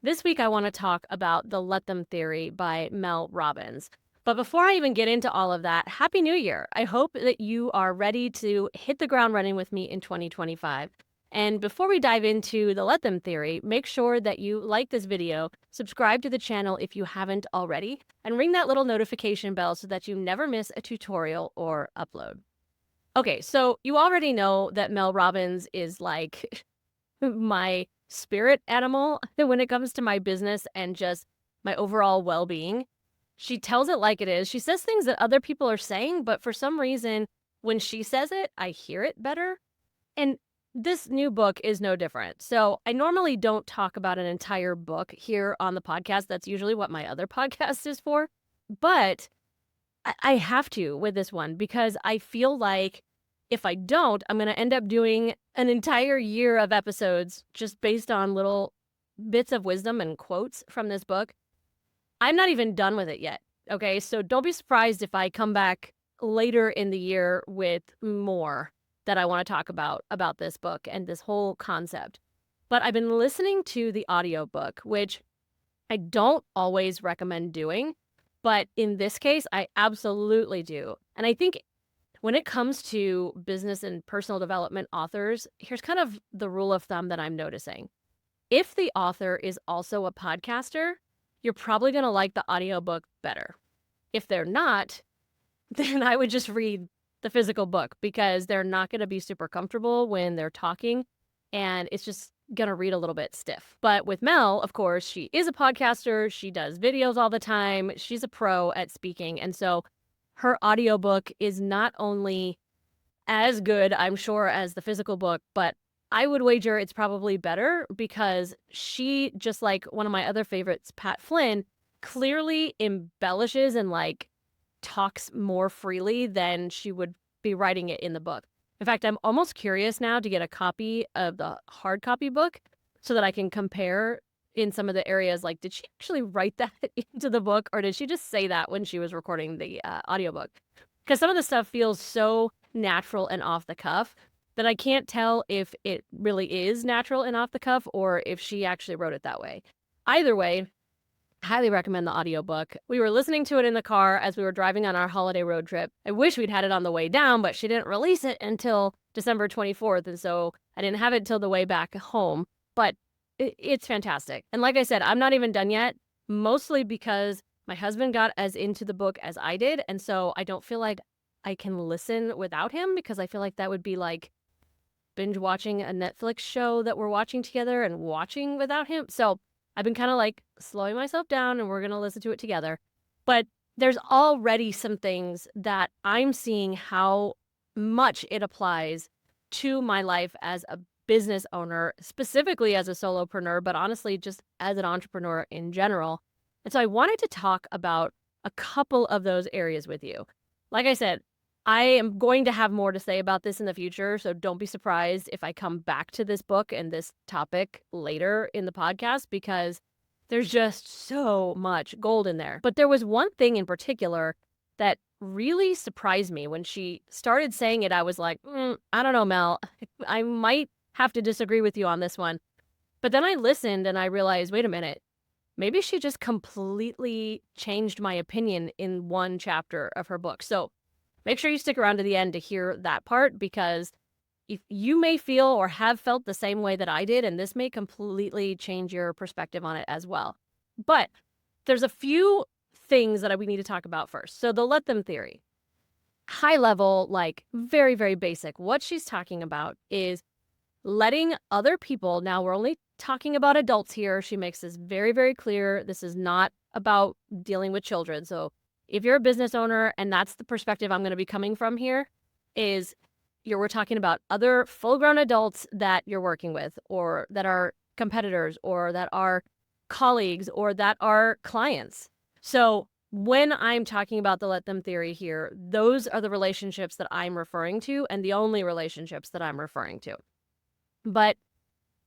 This week, I want to talk about the Let Them Theory by Mel Robbins. But before I even get into all of that, Happy New Year. I hope that you are ready to hit the ground running with me in 2025. And before we dive into the Let Them Theory, make sure that you like this video, subscribe to the channel if you haven't already, and ring that little notification bell so that you never miss a tutorial or upload. Okay, so you already know that Mel Robbins is like my spirit animal when it comes to my business and just my overall well-being. She tells it like it is. She says things that other people are saying, but for some reason, when she says it, I hear it better. And this new book is no different. So I normally don't talk about an entire book here on the podcast. That's usually what my other podcast is for. But I have to with this one because I feel like if I don't, I'm going to end up doing an entire year of episodes just based on little bits of wisdom and quotes from this book. I'm not even done with it yet. Okay. So don't be surprised if I come back later in the year with more that I want to talk about this book and this whole concept. But I've been listening to the audiobook, which I don't always recommend doing. But in this case, I absolutely do. And I think when it comes to business and personal development authors, here's kind of the rule of thumb that I'm noticing. If the author is also a podcaster, you're probably going to like the audiobook better. If they're not, then I would just read the physical book because they're not going to be super comfortable when they're talking and it's just going to read a little bit stiff. But with Mel, of course, she is a podcaster. She does videos all the time. She's a pro at speaking. And so her audiobook is not only as good, I'm sure, as the physical book, but I would wager it's probably better because she, just like one of my other favorites, Pat Flynn, clearly embellishes and talks more freely than she would be writing it in the book. In fact, I'm almost curious now to get a copy of the hard copy book so that I can compare in some of the areas. Like, did she actually write that into the book or did she just say that when she was recording the audiobook? Because some of the stuff feels so natural and off the cuff that I can't tell if it really is natural and off the cuff or if she actually wrote it that way. Either way, highly recommend the audiobook. We were listening to it in the car as we were driving on our holiday road trip. I wish we'd had it on the way down, but she didn't release it until December 24th, and so I didn't have it till the way back home. But it's fantastic. And like I said, I'm not even done yet, mostly because my husband got as into the book as I did, and so I don't feel like I can listen without him because I feel like that would be like binge watching a Netflix show that we're watching together and watching without him. So I've been kind of slowing myself down and we're going to listen to it together. But there's already some things that I'm seeing how much it applies to my life as a business owner, specifically as a solopreneur, but honestly, just as an entrepreneur in general. And so I wanted to talk about a couple of those areas with you. Like I said, I am going to have more to say about this in the future, so don't be surprised if I come back to this book and this topic later in the podcast because there's just so much gold in there. But there was one thing in particular that really surprised me when she started saying it. I was like, I don't know, Mel. I might have to disagree with you on this one. But then I listened and I realized, wait a minute, maybe she just completely changed my opinion in one chapter of her book. So make sure you stick around to the end to hear that part because if you may feel or have felt the same way that I did, and this may completely change your perspective on it as well. But there's a few things that we need to talk about first. So the let them theory, high level, very, very basic. What she's talking about is letting other people, now we're only talking about adults here. She makes this very, very clear. This is not about dealing with children. So if you're a business owner, and that's the perspective I'm going to be coming from here, is we're talking about other full-grown adults that you're working with or that are competitors or that are colleagues or that are clients. So when I'm talking about the let them theory here, those are the relationships that I'm referring to and the only relationships that I'm referring to. But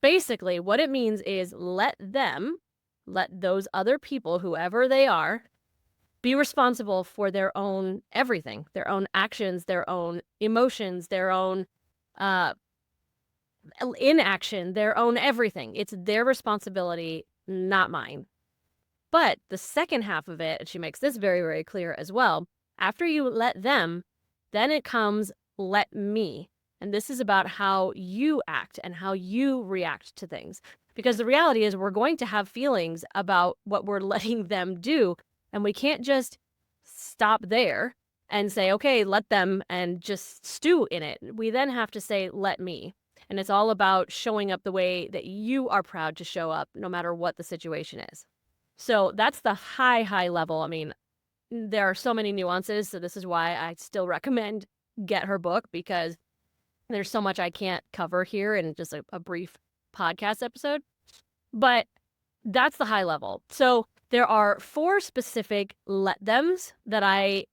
basically what it means is let those other people, whoever they are, be responsible for their own everything, their own actions, their own emotions, their own inaction, their own everything. It's their responsibility not mine. But the second half of it, and she makes this very, very clear as well, after you let them, then it comes let me. And this is about how you act and how you react to things. Because the reality is we're going to have feelings about what we're letting them do. And we can't just stop there and say, okay, let them and just stew in it. We then have to say, let me. And it's all about showing up the way that you are proud to show up, no matter what the situation is. So that's the high level. I mean, there are so many nuances. So this is why I still recommend get her book, because there's so much I can't cover here in just a brief podcast episode. But that's the high level. So there are 4 specific let thems that I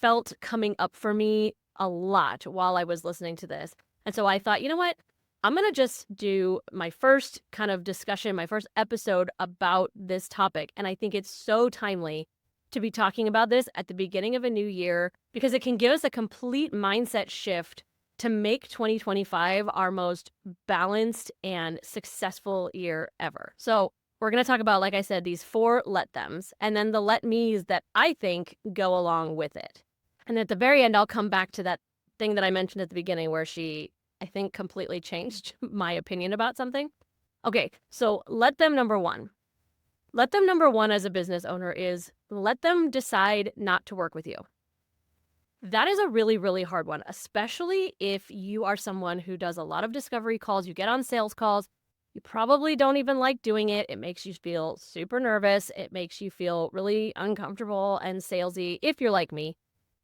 felt coming up for me a lot while I was listening to this. And so I thought, you know what? I'm going to just do my first kind of discussion, my first episode about this topic. And I think it's so timely to be talking about this at the beginning of a new year, because it can give us a complete mindset shift to make 2025 our most balanced and successful year ever. So we're going to talk about, like I said, these 4 let thems and then the let me's that I think go along with it. And at the very end, I'll come back to that thing that I mentioned at the beginning where she, I think, completely changed my opinion about something. Okay, so let them number 1. Let them number 1 as a business owner is let them decide not to work with you. That is a really, really hard one, especially if you are someone who does a lot of discovery calls, you get on sales calls, you probably don't even like doing it. It makes you feel super nervous. It makes you feel really uncomfortable and salesy if you're like me.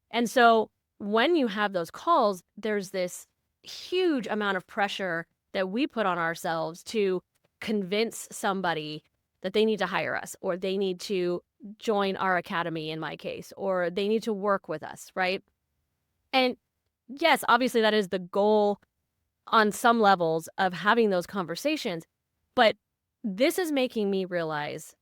And so when you have those calls, there's this huge amount of pressure that we put on ourselves to convince somebody that they need to hire us, or they need to join our academy in my case, or they need to work with us, right? And yes, obviously that is the goal on some levels of having those conversations, but this is making me realize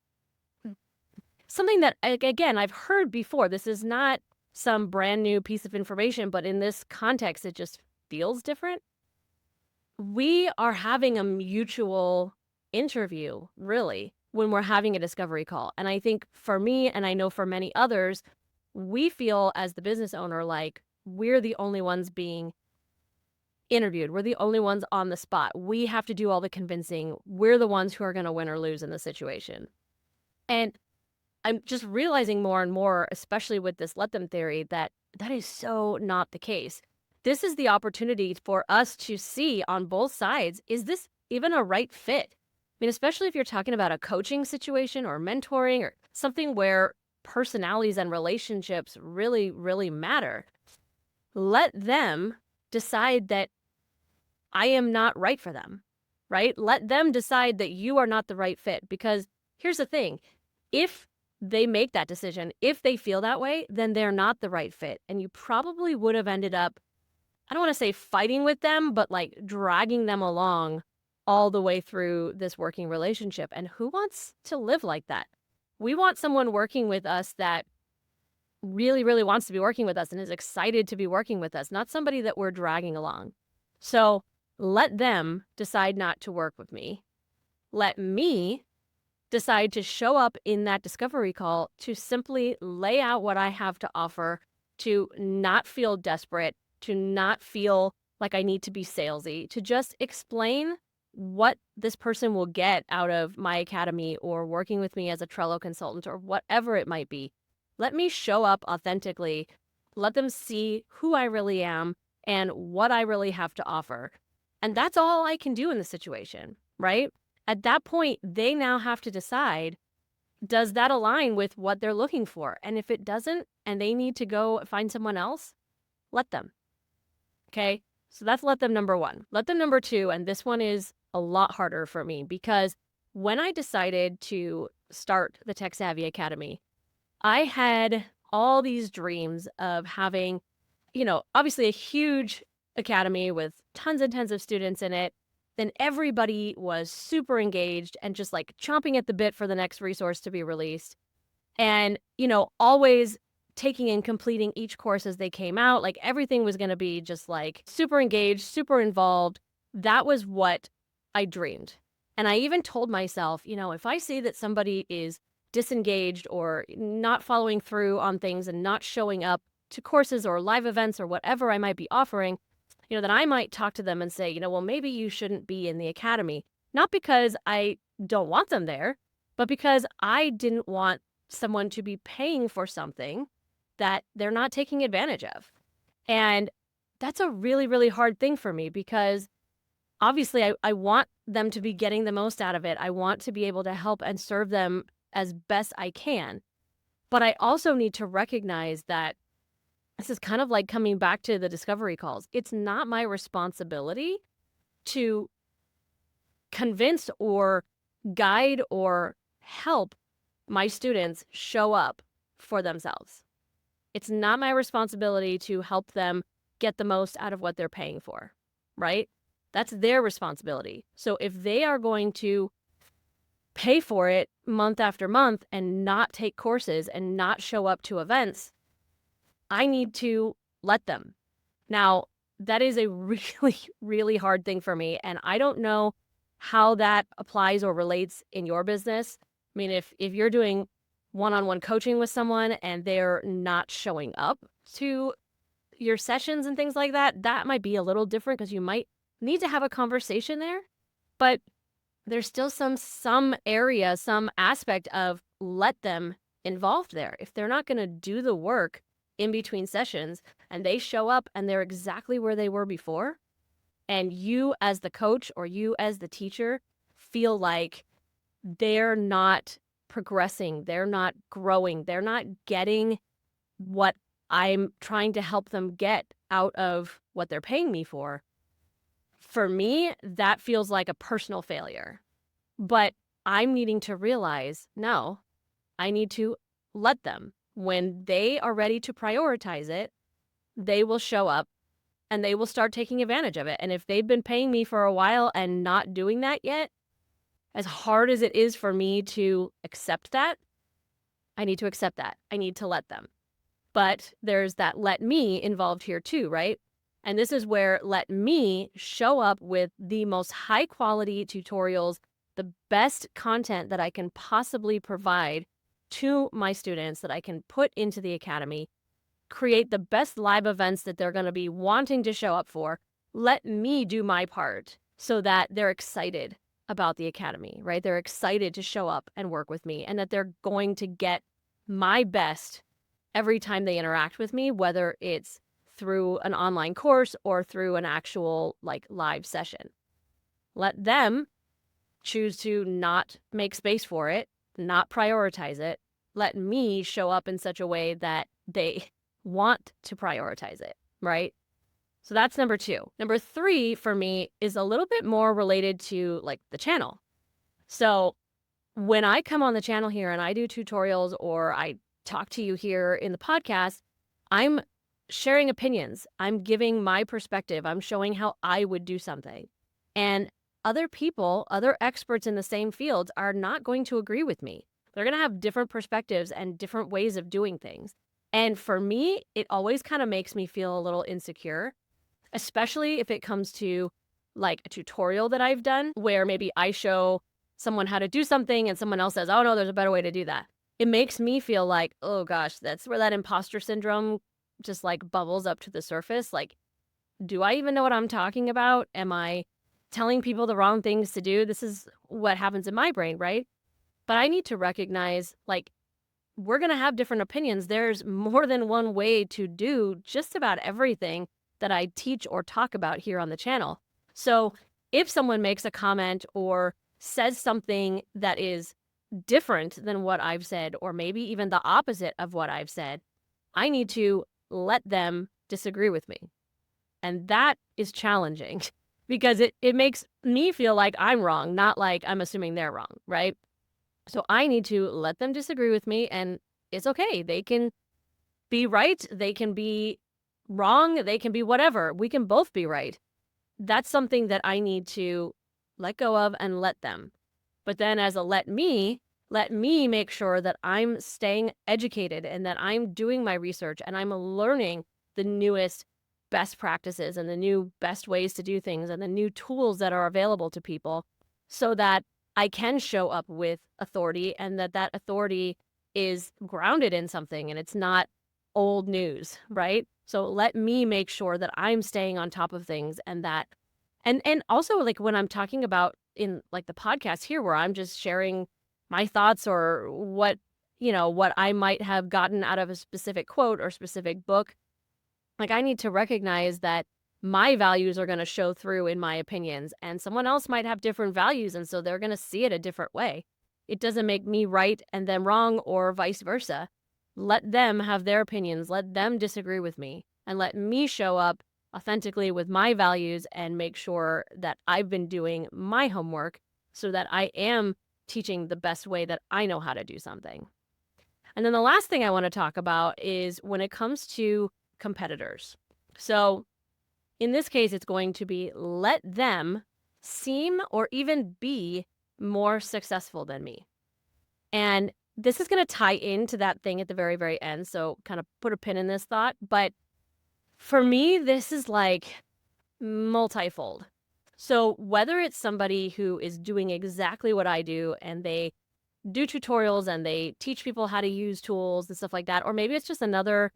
something that, again, I've heard before. This is not some brand new piece of information, but in this context, it just feels different. We are having a mutual interview, really, when we're having a discovery call. And I think for me, and I know for many others, we feel as the business owner like we're the only ones being interviewed. We're the only ones on the spot. We have to do all the convincing. We're the ones who are going to win or lose in the situation. And I'm just realizing more and more, especially with this let them theory, that that is so not the case. This is the opportunity for us to see on both sides, is this even a right fit? I mean, especially if you're talking about a coaching situation or mentoring or something where personalities and relationships really, really matter. Let them decide that I am not right for them, right? Let them decide that you are not the right fit. Because here's the thing, if they make that decision, if they feel that way, then they're not the right fit. And you probably would have ended up, I don't want to say fighting with them, but like dragging them along all the way through this working relationship. And who wants to live like that? We want someone working with us that really, really wants to be working with us and is excited to be working with us, not somebody that we're dragging along. So let them decide not to work with me. Let me decide to show up in that discovery call to simply lay out what I have to offer, to not feel desperate, to not feel like I need to be salesy, to just explain what this person will get out of my academy or working with me as a Trello consultant or whatever it might be. Let me show up authentically. Let them see who I really am and what I really have to offer. And that's all I can do in the situation, right? At that point, they now have to decide, does that align with what they're looking for? And if it doesn't, and they need to go find someone else, let them. Okay? So that's let them number 1. Let them number 2, and this one is a lot harder for me, because when I decided to start the Tech Savvy Academy, I had all these dreams of having, obviously a huge academy with tons and tons of students in it. Then everybody was super engaged and just like chomping at the bit for the next resource to be released. And, always taking and completing each course as they came out. Like everything was going to be just like super engaged, super involved. That was what I dreamed. And I even told myself, if I see that somebody is disengaged or not following through on things and not showing up to courses or live events or whatever I might be offering, then I might talk to them and say, well, maybe you shouldn't be in the academy. Not because I don't want them there, but because I didn't want someone to be paying for something that they're not taking advantage of. And that's a really, really hard thing for me because obviously I want them to be getting the most out of it. I want to be able to help and serve them as best I can. But I also need to recognize that this is kind of like coming back to the discovery calls. It's not my responsibility to convince or guide or help my students show up for themselves. It's not my responsibility to help them get the most out of what they're paying for, right? That's their responsibility. So if they are going to pay for it month after month and not take courses and not show up to events, I need to let them. Now, that is a really, really hard thing for me. And I don't know how that applies or relates in your business. I mean, if you're doing one-on-one coaching with someone and they're not showing up to your sessions and things like that, that might be a little different because you might need to have a conversation there. But there's still some area, some aspect of let them involved there. If they're not going to do the work in between sessions and they show up and they're exactly where they were before, and you as the coach or you as the teacher feel like they're not progressing, they're not growing, they're not getting what I'm trying to help them get out of what they're paying me for me, that feels like a personal failure. But I'm needing to realize, no, I need to let them. When they are ready to prioritize it, they will show up and they will start taking advantage of it. And if they've been paying me for a while and not doing that yet, as hard as it is for me to accept that, I need to accept that. I need to let them. But there's that let me involved here too, right? And this is where let me show up with the most high quality tutorials, the best content that I can possibly provide to my students that I can put into the academy, create the best live events that they're going to be wanting to show up for. Let me do my part so that they're excited about the academy, right? They're excited to show up and work with me and that they're going to get my best every time they interact with me, whether it's through an online course or through an actual live session. Let them choose to not make space for it, not prioritize it. Let me show up in such a way that they want to prioritize it, right? So that's number 2. Number 3 for me is a little bit more related to the channel. So when I come on the channel here and I do tutorials or I talk to you here in the podcast, I'm sharing opinions. I'm giving my perspective. I'm showing how I would do something. And other people, other experts in the same fields are not going to agree with me. They're going to have different perspectives and different ways of doing things. And for me, it always kind of makes me feel a little insecure, especially if it comes to a tutorial that I've done where maybe I show someone how to do something and someone else says, oh no, there's a better way to do that. It makes me feel like, oh gosh, that's where that imposter syndrome just bubbles up to the surface. Do I even know what I'm talking about? Am I telling people the wrong things to do? This is what happens in my brain, right? But I need to recognize we're going to have different opinions. There's more than one way to do just about everything that I teach or talk about here on the channel. So if someone makes a comment or says something that is different than what I've said, or maybe even the opposite of what I've said, I need to let them disagree with me. And that is challenging because it makes me feel like I'm wrong, not like I'm assuming they're wrong, right? So I need to let them disagree with me, and it's okay. They can be right. They can be wrong. They can be whatever. We can both be right. That's something that I need to let go of and let them. But then as a let me make sure that I'm staying educated and that I'm doing my research and I'm learning the newest best practices and the new best ways to do things and the new tools that are available to people so that I can show up with authority and that authority is grounded in something and it's not old news, right? So let me make sure that I'm staying on top of things and that and also like when I'm talking about in like the podcast here where I'm just sharing my thoughts or what I might have gotten out of a specific quote or specific book, like I need to recognize that my values are going to show through in my opinions and someone else might have different values and so they're going to see it a different way. It doesn't make me right and them wrong or vice versa. Let them have their opinions, let them disagree with me and let me show up authentically with my values and make sure that I've been doing my homework so that I am teaching the best way that I know how to do something. And then the last thing I want to talk about is when it comes to competitors. So in this case, it's going to be let them seem or even be more successful than me. And this is going to tie into that thing at the very, very end. So kind of put a pin in this thought. But for me, this is like multifold. So whether it's somebody who is doing exactly what I do and they do tutorials and they teach people how to use tools and stuff like that, or maybe it's just another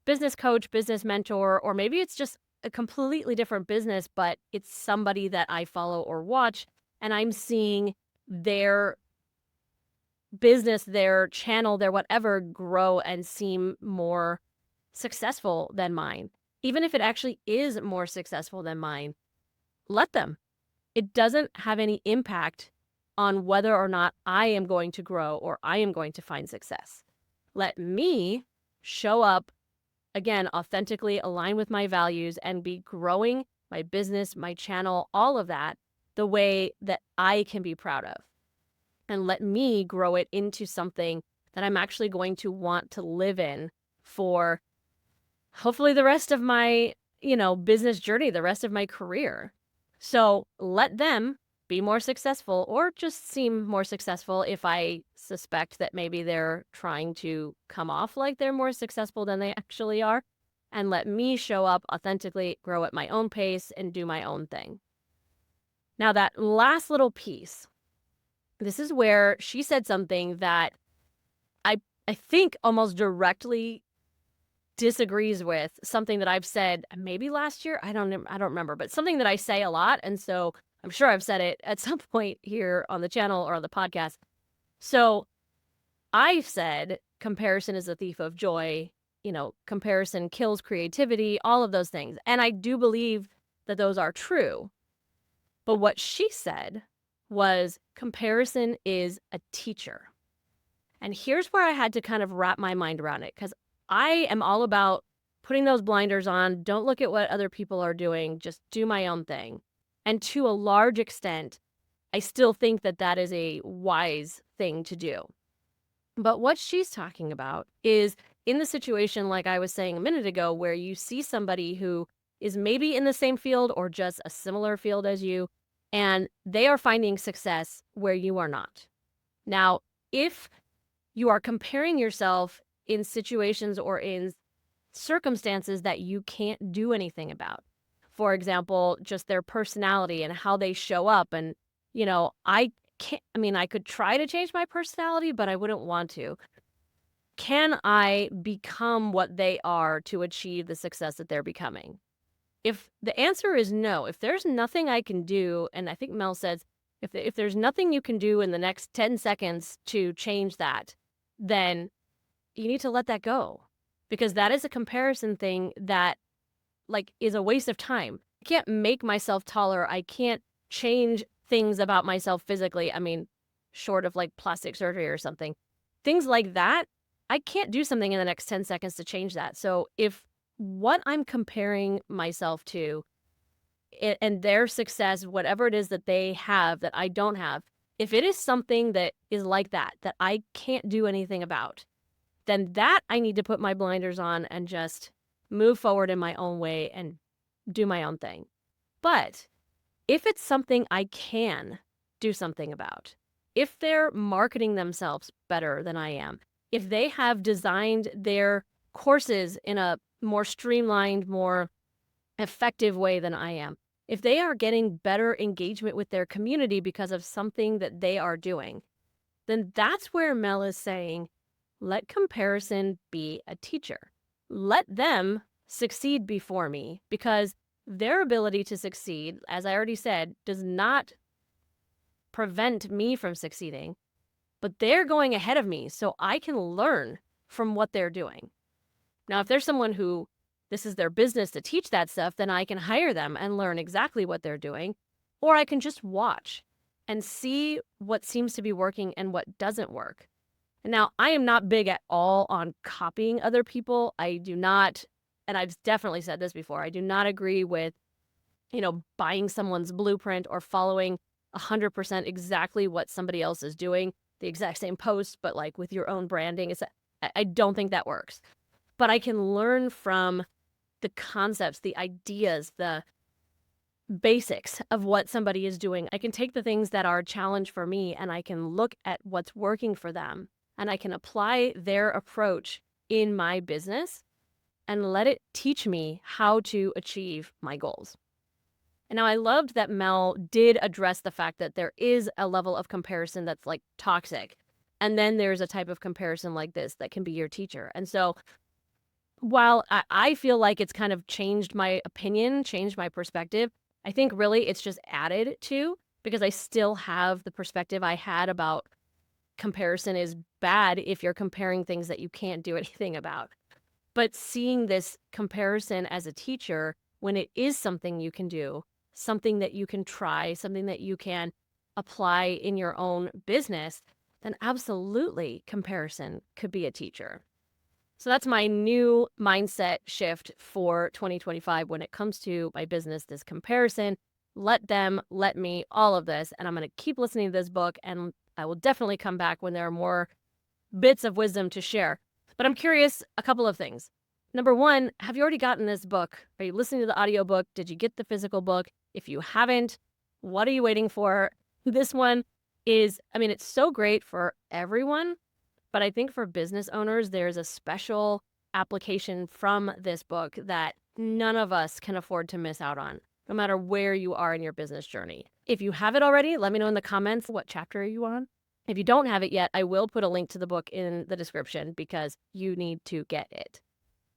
business coach, business mentor, or maybe it's just a completely different business, but it's somebody that I follow or watch and I'm seeing their business, their channel, their whatever grow and seem more successful than mine. Even if it actually is more successful than mine, let them. It doesn't have any impact on whether or not I am going to grow or I am going to find success. Let me show up, again, authentically align with my values and be growing my business, my channel, all of that the way that I can be proud of. And let me grow it into something that I'm actually going to want to live in for hopefully the rest of my, business journey, the rest of my career. So let them be more successful or just seem more successful if I suspect that maybe they're trying to come off like they're more successful than they actually are. And let me show up authentically, grow at my own pace, and do my own thing. Now, that last little piece, this is where she said something that I think almost directly disagrees with something that I've said maybe last year. I don't remember, but something that I say a lot. And so I'm sure I've said it at some point here on the channel or on the podcast. So I've said comparison is a thief of joy. Comparison kills creativity, all of those things. And I do believe that those are true. But what she said was comparison is a teacher. And here's where I had to kind of wrap my mind around it because I am all about putting those blinders on. Don't look at what other people are doing. Just do my own thing. And to a large extent, I still think that that is a wise thing to do. But what she's talking about is in the situation, like I was saying a minute ago, where you see somebody who is maybe in the same field or just a similar field as you, and they are finding success where you are not. Now, if you are comparing yourself in situations or in circumstances that you can't do anything about. For example, just their personality and how they show up. And, I could try to change my personality, but I wouldn't want to. Can I become what they are to achieve the success that they're becoming? If the answer is no, if there's nothing I can do, and I think Mel says, if there's nothing you can do in the next 10 seconds to change that, then you need to let that go because that is a comparison thing that is a waste of time. I can't make myself taller. I can't change things about myself physically. Short of plastic surgery or something, things like that. I can't do something in the next 10 seconds to change that. So if what I'm comparing myself to and their success, whatever it is that they have that I don't have, if it is something that is like that I can't do anything about, then that I need to put my blinders on and just move forward in my own way and do my own thing. But if it's something I can do something about, if they're marketing themselves better than I am, if they have designed their courses in a more streamlined, more effective way than I am, if they are getting better engagement with their community because of something that they are doing, then that's where Mel is saying, let comparison be a teacher. Let them succeed before me, because their ability to succeed, as I already said, does not prevent me from succeeding, but they're going ahead of me so I can learn from what they're doing. Now, if there's someone who this is their business to teach that stuff, then I can hire them and learn exactly what they're doing, or I can just watch and see what seems to be working and what doesn't work. And now, I am not big at all on copying other people. I do not, and I've definitely said this before, I do not agree with, buying someone's blueprint or following 100% exactly what somebody else is doing, the exact same post, but like with your own branding. I don't think that works. But I can learn from the concepts, the ideas, the basics of what somebody is doing. I can take the things that are a challenge for me and I can look at what's working for them and I can apply their approach in my business and let it teach me how to achieve my goals. And now I loved that Mel did address the fact that there is a level of comparison that's like toxic. And then there's a type of comparison like this that can be your teacher. And so while I feel like it's kind of changed my opinion, changed my perspective, I think really it's just added to, because I still have the perspective I had about comparison is bad if you're comparing things that you can't do anything about. But seeing this comparison as a teacher, when it is something you can do, something that you can try, something that you can apply in your own business, then absolutely comparison could be a teacher. So that's my new mindset shift for 2025 when it comes to my business, this comparison. Let them, let me, all of this. And I'm going to keep listening to this book, and I will definitely come back when there are more bits of wisdom to share. But I'm curious, a couple of things. Number one, have you already gotten this book? Are you listening to the audiobook? Did you get the physical book? If you haven't, what are you waiting for? This one is, it's so great for everyone. But I think for business owners, there's a special application from this book that none of us can afford to miss out on, no matter where you are in your business journey. If you have it already, let me know in the comments what chapter are you on. If you don't have it yet, I will put a link to the book in the description because you need to get it.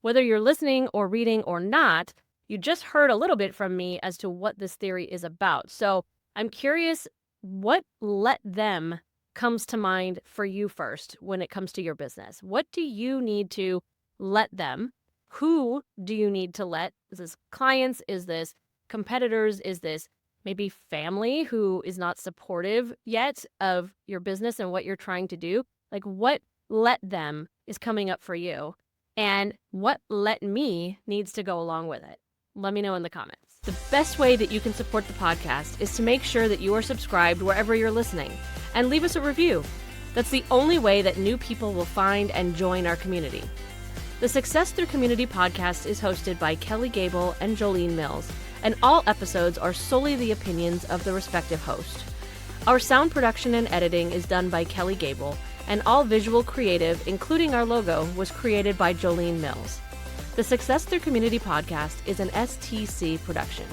Whether you're listening or reading or not, you just heard a little bit from me as to what this theory is about. So I'm curious, what let them comes to mind for you first when it comes to your business? What do you need to let them? Who do you need to let? Is this clients? Is this competitors? Is this maybe family who is not supportive yet of your business and what you're trying to do? Like, what let them is coming up for you, and what let me needs to go along with it? Let me know in the comments. The best way that you can support the podcast is to make sure that you are subscribed wherever you're listening and leave us a review. That's the only way that new people will find and join our community. The Success Through Community podcast is hosted by Kelly Gable and Jolene Mills, and all episodes are solely the opinions of the respective host. Our sound production and editing is done by Kelly Gable, and all visual creative, including our logo, was created by Jolene Mills. The Success Through Community podcast is an STC production.